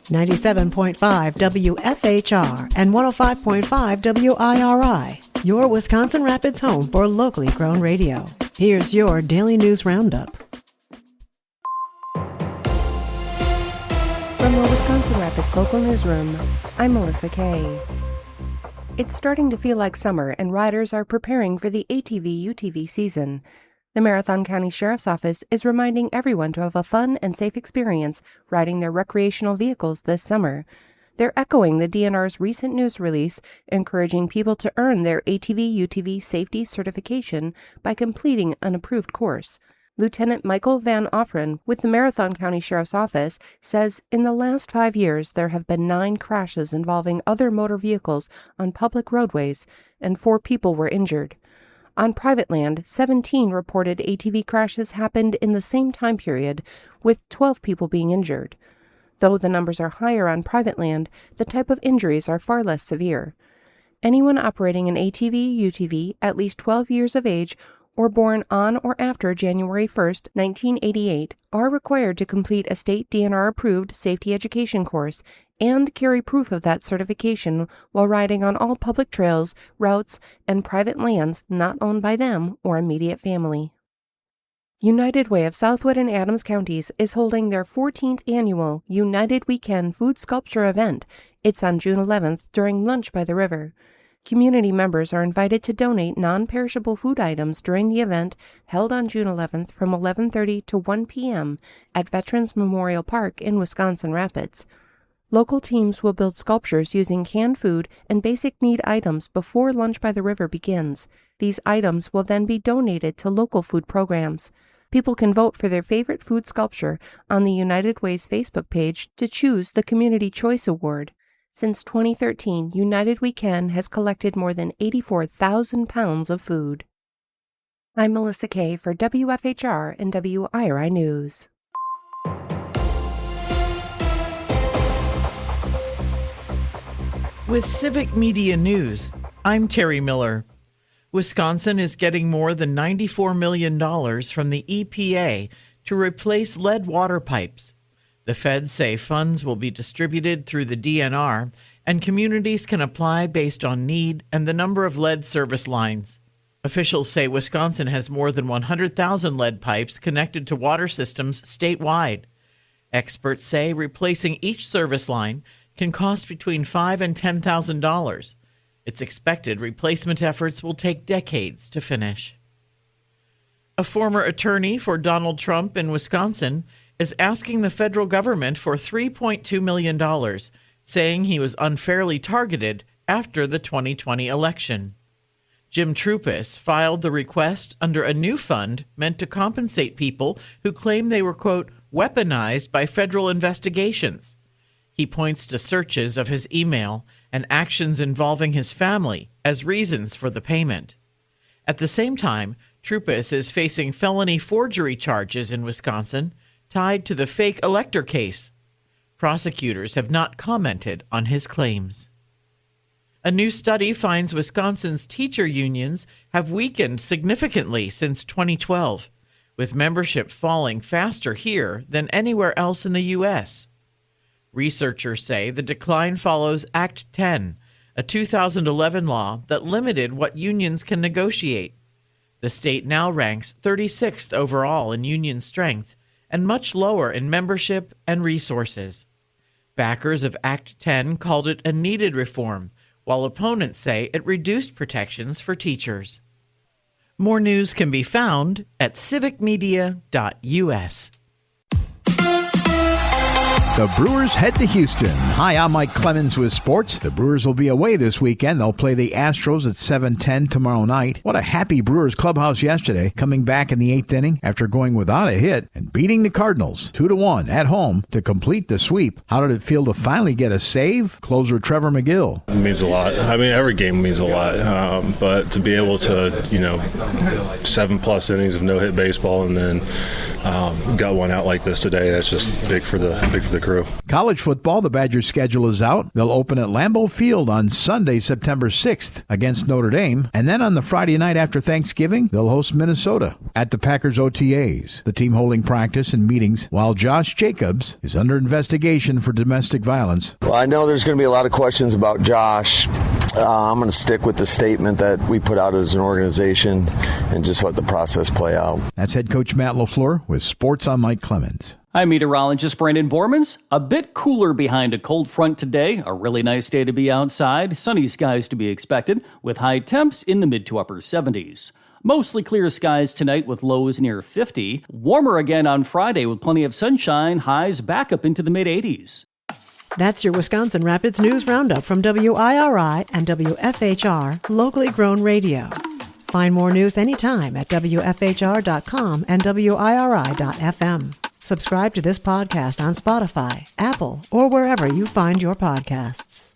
97.5 WFHR and 105.5 WIRI, your Wisconsin Rapids home for locally grown radio. Here's your Daily News Roundup. From the Wisconsin Rapids Local Newsroom, I'm Melissa Kay. It's starting to feel like summer, and riders are preparing for the ATV-UTV season. The Marathon County Sheriff's Office is reminding everyone to have a fun and safe experience riding their recreational vehicles this summer. They're echoing the DNR's recent news release, encouraging people to earn their ATV-UTV safety certification by completing an approved course. Lieutenant Michael Van Offren with the Marathon County Sheriff's Office says in the last 5 years there have been 9 crashes involving other motor vehicles on public roadways, and 4 people were injured. On private land, 17 reported ATV crashes happened in the same time period, with 12 people being injured. Though the numbers are higher on private land, the type of injuries are far less severe. Anyone operating an ATV-UTV at least 12 years of age or born on or after January 1, 1988, are required to complete a state DNR-approved safety education course and carry proof of that certification while riding on all public trails, routes, and private lands not owned by them or immediate family. United Way of Southwood and Adams Counties is holding their 14th annual United Weekend Food Sculpture event. It's on June 11th during lunch by the river. Community members are invited to donate non-perishable food items during the event held on June 11th from 11:30 to 1 p.m. at Veterans Memorial Park in Wisconsin Rapids. Local teams will build sculptures using canned food and basic need items before Lunch by the River begins. These items will then be donated to local food programs. People can vote for their favorite food sculpture on the United Way's Facebook page to choose the Community Choice Award. Since 2013, United Weekend has collected more than 84,000 pounds of food. I'm Melissa Kay for WFHR and WIRI News. With Civic Media News, I'm Terry Miller. Wisconsin is getting more than $94 million from the EPA to replace lead water pipes. The feds say funds will be distributed through the DNR, and communities can apply based on need and the number of lead service lines. Officials say Wisconsin has more than 100,000 lead pipes connected to water systems statewide. Experts say replacing each service line can cost between $5,000 and $10,000. It's expected replacement efforts will take decades to finish. A former attorney for Donald Trump in Wisconsin is asking the federal government for $3.2 million, saying he was unfairly targeted after the 2020 election. Jim Troupis filed the request under a new fund meant to compensate people who claim they were, quote, weaponized by federal investigations. He points to searches of his email and actions involving his family as reasons for the payment. At the same time, Troupis is facing felony forgery charges in Wisconsin tied to the fake elector case. Prosecutors have not commented on his claims. A new study finds Wisconsin's teacher unions have weakened significantly since 2012, with membership falling faster here than anywhere else in the U.S. Researchers say the decline follows Act 10, a 2011 law that limited what unions can negotiate. The state now ranks 36th overall in union strength and much lower in membership and resources. Backers of Act 10 called it a needed reform, while opponents say it reduced protections for teachers. More news can be found at civicmedia.us. The Brewers head to Houston. Hi, I'm Mike Clemens with sports. The Brewers will be away this weekend. They'll play the Astros at 7:10 tomorrow night. What a happy Brewers clubhouse yesterday, coming back in the 8th inning after going without a hit and beating the Cardinals 2-1 at home to complete the sweep. How did it feel to finally get a save? Closer Trevor McGill. It means a lot. I mean, every game means a lot. But to be able to, 7+ innings of no-hit baseball and then got one out like this today. That's just big for the crew. College football, the Badgers' schedule is out. They'll open at Lambeau Field on Sunday, September 6th against Notre Dame. And then on the Friday night after Thanksgiving, they'll host Minnesota at the Packers OTAs. The team holding practice and meetings while Josh Jacobs is under investigation for domestic violence. Well, I know there's going to be a lot of questions about Josh. I'm going to stick with the statement that we put out as an organization and just let the process play out. That's head coach Matt LaFleur with Sports on Mike Clemens. I'm meteorologist Brandon Bormans. A bit cooler behind a cold front today. A really nice day to be outside. Sunny skies to be expected with high temps in the mid to upper 70s. Mostly clear skies tonight with lows near 50. Warmer again on Friday with plenty of sunshine, highs back up into the mid 80s. That's your Wisconsin Rapids News Roundup from WIRI and WFHR, locally grown radio. Find more news anytime at WFHR.com and WIRI.FM. Subscribe to this podcast on Spotify, Apple, or wherever you find your podcasts.